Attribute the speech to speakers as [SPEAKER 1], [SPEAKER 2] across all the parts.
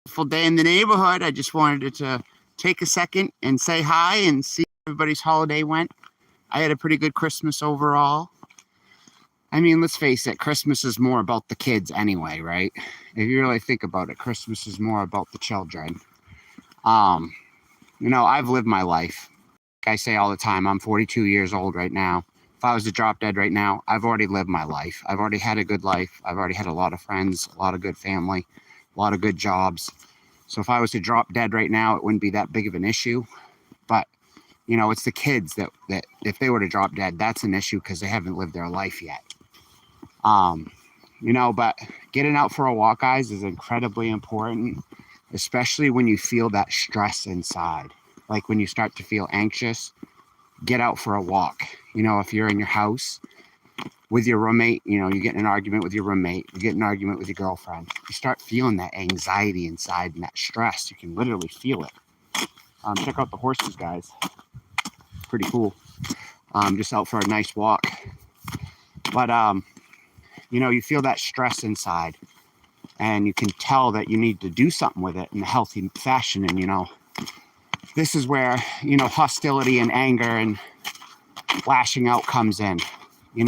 [SPEAKER 1] Full day in the neighborhood. I just wanted to take a second and say hi and see how everybody's holiday went. I had a pretty good Christmas overall. I mean, let's face it, Christmas is more about the kids anyway, right? If you really think about it, Christmas is more about the children. I've lived my life. Like I say all the time, I'm 42 years old right now. If I was to drop dead right now, I've already lived my life. I've already had a good life. I've already had a lot of friends, a lot of good family, a lot of good jobs. So if I was to drop dead right now, it wouldn't be that big of an issue. But, it's the kids that if they were to drop dead, that's an issue because they haven't lived their life yet. But getting out for a walk, guys, is incredibly important, especially when you feel that stress inside. Like when you start to feel anxious, get out for a walk. If you're in your house with your roommate, you get in an argument with your roommate, you get in an argument with your girlfriend, you start feeling that anxiety inside and that stress. You can literally feel it. Check out the horses, guys. Pretty cool. Just out for a nice walk. But, you feel that stress inside and you can tell that you need to do something with it in a healthy fashion. And, this is where, hostility and anger and lashing out comes in. You're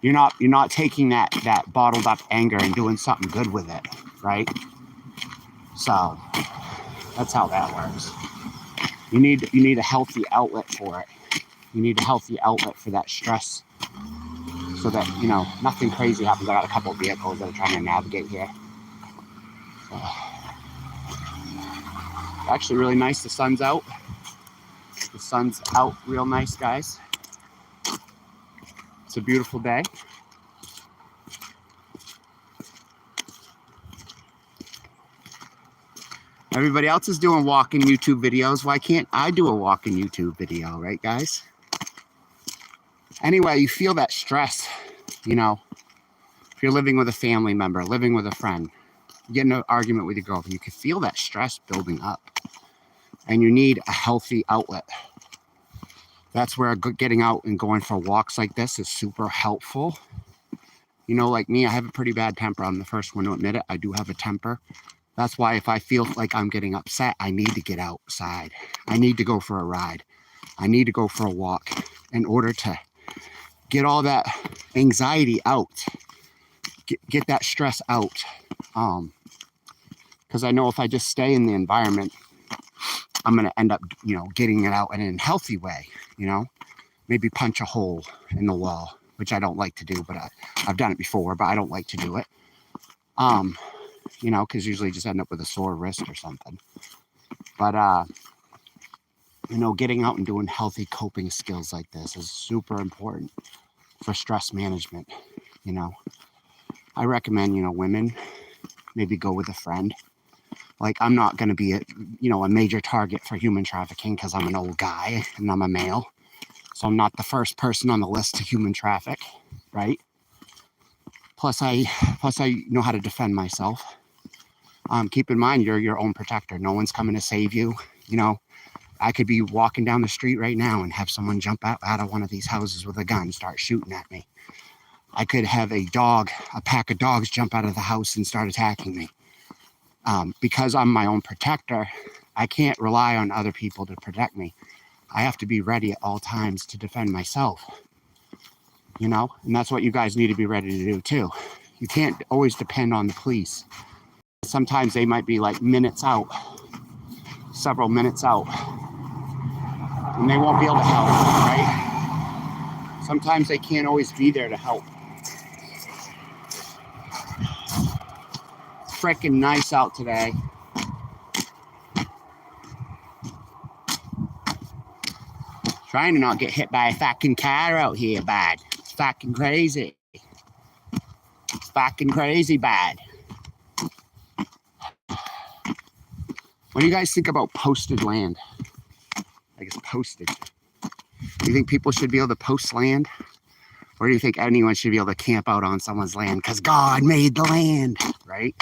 [SPEAKER 1] not taking that bottled up anger and doing something good with it, right? So that's how that works. You need a healthy outlet for it. You need a healthy outlet for that stress so that, nothing crazy happens. I got a couple of vehicles that are trying to navigate here. So, actually really nice. The sun's out. The sun's out real nice, guys. It's a beautiful day. Everybody else is doing walking YouTube videos. Why can't I do a walking YouTube video, right, guys? Anyway, you feel that stress, if you're living with a family member, living with a friend, you get in an argument with your girlfriend, you can feel that stress building up. And you need a healthy outlet. That's where getting out and going for walks like this is super helpful. Like me, I have a pretty bad temper. I'm the first one to admit it. I do have a temper. That's why if I feel like I'm getting upset, I need to get outside. I need to go for a ride. I need to go for a walk in order to get all that anxiety out, get that stress out. Because I know if I just stay in the environment, I'm going to end up, getting it out in a healthy way, maybe punch a hole in the wall, which I don't like to do, but I've done it before, but I don't like to do it. Because usually just end up with a sore wrist or something. But, getting out and doing healthy coping skills like this is super important for stress management. I recommend, women maybe go with a friend. Like, I'm not going to be a major target for human trafficking because I'm an old guy and I'm a male. So I'm not the first person on the list to human traffic, right? Plus I know how to defend myself. Keep in mind, you're your own protector. No one's coming to save you. I could be walking down the street right now and have someone jump out of one of these houses with a gun, start shooting at me. I could have a pack of dogs jump out of the house and start attacking me. Because I'm my own protector, I can't rely on other people to protect me. I have to be ready at all times to defend myself. And that's what you guys need to be ready to do too. You can't always depend on the police. Sometimes they might be like minutes out, several minutes out, and they won't be able to help, right? Sometimes they can't always be there to help. It's freaking nice out today. Trying to not get hit by a fucking car out here, bad. It's fucking crazy. It's fucking crazy bad. What do you guys think about posted land? I guess posted. Do you think people should be able to post land? Or do you think anyone should be able to camp out on someone's land because God made the land, right?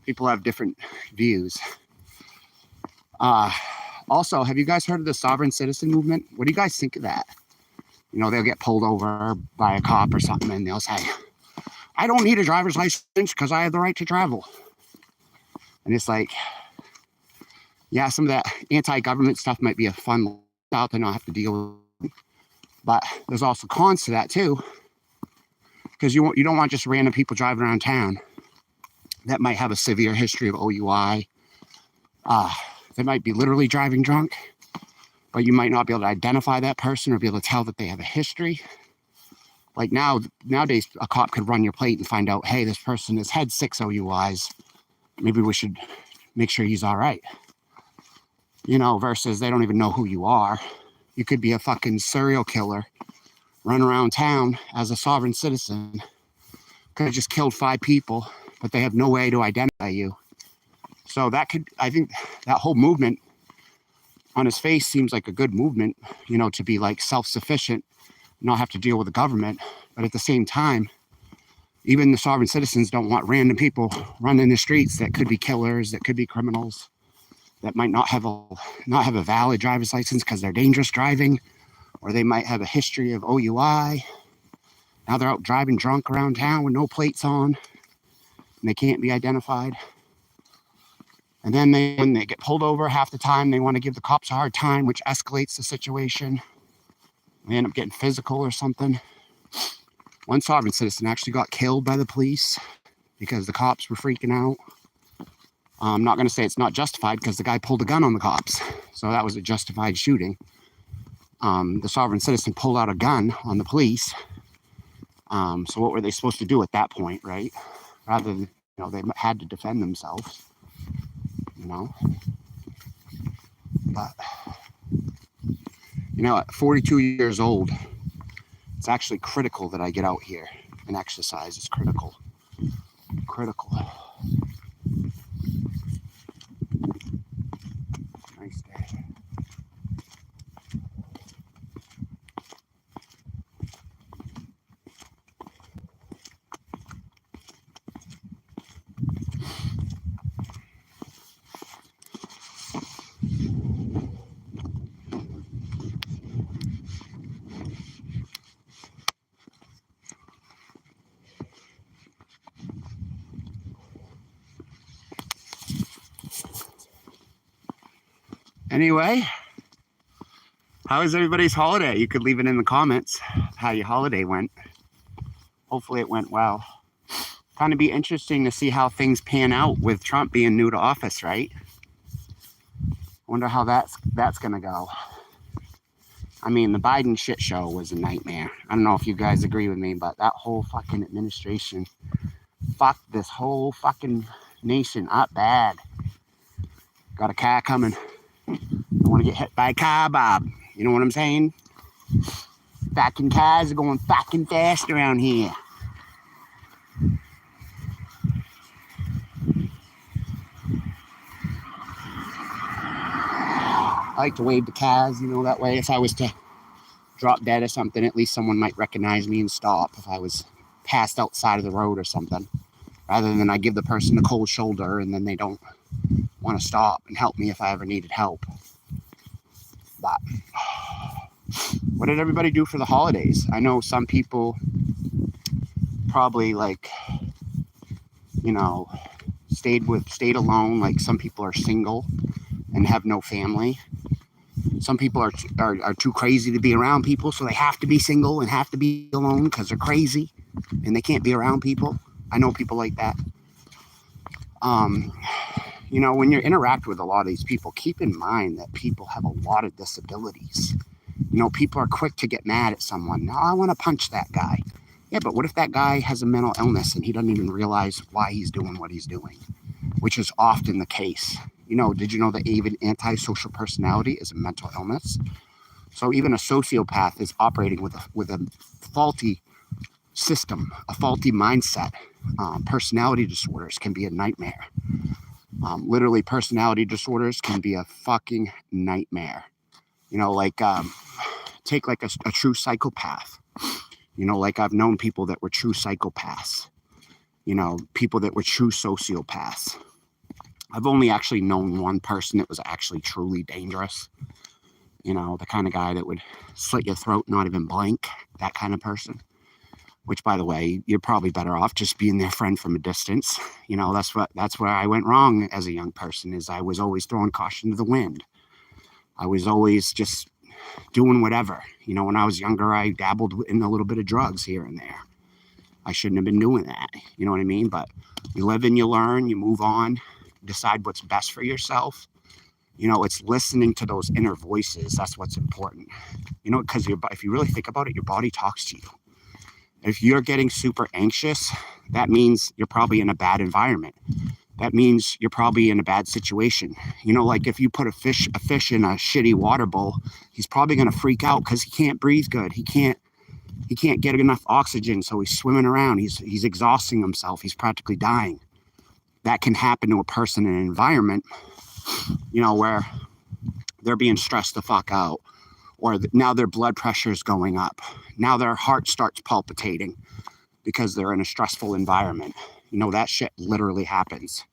[SPEAKER 1] People have different views. Also, have you guys heard of the sovereign citizen movement? What do you guys think of that? They'll get pulled over by a cop or something and they'll say, I don't need a driver's license because I have the right to travel. And it's like, yeah, some of that anti-government stuff might be a fun out to not have to deal with, but there's also cons to that too, because you don't want just random people driving around town that might have a severe history of OUI. They might be literally driving drunk, but you might not be able to identify that person or be able to tell that they have a history. Like nowadays, a cop could run your plate and find out, hey, this person has had 6 OUIs. Maybe we should make sure he's all right. You know, versus they don't even know who you are. You could be a fucking serial killer, run around town as a sovereign citizen, could have just killed 5 people, but they have no way to identify you. So that could, I think that whole movement on his face seems like a good movement, you know, to be like self-sufficient, not have to deal with the government. But at the same time, even the sovereign citizens don't want random people running the streets that could be killers, that could be criminals, that might not have a valid driver's license because they're dangerous driving, or they might have a history of OUI. Now they're out driving drunk around town with no plates on, and they can't be identified. And then when they get pulled over, half the time they want to give the cops a hard time, which escalates the situation. They end up getting physical or something. One sovereign citizen actually got killed by the police because the cops were freaking out. I'm not going to say it's not justified because the guy pulled a gun on the cops. So that was a justified shooting. The sovereign citizen pulled out a gun on the police. So what were they supposed to do at that point, right? Rather than, you know, they had to defend themselves, you know. But, you know, at 42 years old, it's actually critical that I get out here and exercise. It's critical. Critical. Nice day. Anyway, how was everybody's holiday? You could leave it in the comments how your holiday went. Hopefully it went well. Kind of be interesting to see how things pan out with Trump being new to office, right? Wonder how that's gonna go. I mean, the Biden shit show was a nightmare. I don't know if you guys agree with me, but that whole fucking administration fucked this whole fucking nation up bad. Got a car coming. I want to get hit by a car, Bob. You know what I'm saying? Fucking cars are going fucking fast around here. I like to wave to cars, you know, that way if I was to drop dead or something, at least someone might recognize me and stop if I was passed outside of the road or something. Rather than I give the person the cold shoulder and then they don't want to stop and help me if I ever needed help. But what did everybody do for the holidays? I know some people probably, like, you know, stayed alone. Like some people are single and have no family. Some people are too crazy to be around people, so they have to be single and have to be alone because they're crazy and they can't be around people. I know people like that. You know, when you interact with a lot of these people, keep in mind that people have a lot of disabilities. You know, people are quick to get mad at someone. No, I want to punch that guy. Yeah, but what if that guy has a mental illness and he doesn't even realize why he's doing what he's doing, which is often the case. You know, did you know that even antisocial personality is a mental illness? So even a sociopath is operating with a faulty system, a faulty mindset. Personality disorders can be a nightmare. Literally, personality disorders can be a fucking nightmare. You know, like, take like a true psychopath. You know, like I've known people that were true psychopaths. You know, people that were true sociopaths. I've only actually known one person that was actually truly dangerous. You know, the kind of guy that would slit your throat, not even blink, that kind of person. which, by the way, you're probably better off just being their friend from a distance. You know, that's where I went wrong as a young person, is I was always throwing caution to the wind. I was always just doing whatever. You know, when I was younger, I dabbled in a little bit of drugs here and there. I shouldn't have been doing that. You know what I mean? But you live and you learn, you move on, decide what's best for yourself. You know, it's listening to those inner voices. That's what's important. You know, because if you really think about it, your body talks to you. If you're getting super anxious, that means you're probably in a bad environment. That means you're probably in a bad situation. You know, like if you put a fish in a shitty water bowl, he's probably going to freak out because he can't breathe good. He can't get enough oxygen, so he's swimming around. He's exhausting himself. He's practically dying. That can happen to a person in an environment, you know, where they're being stressed the fuck out, or now their blood pressure is going up. Now their heart starts palpitating because they're in a stressful environment. You know, that shit literally happens.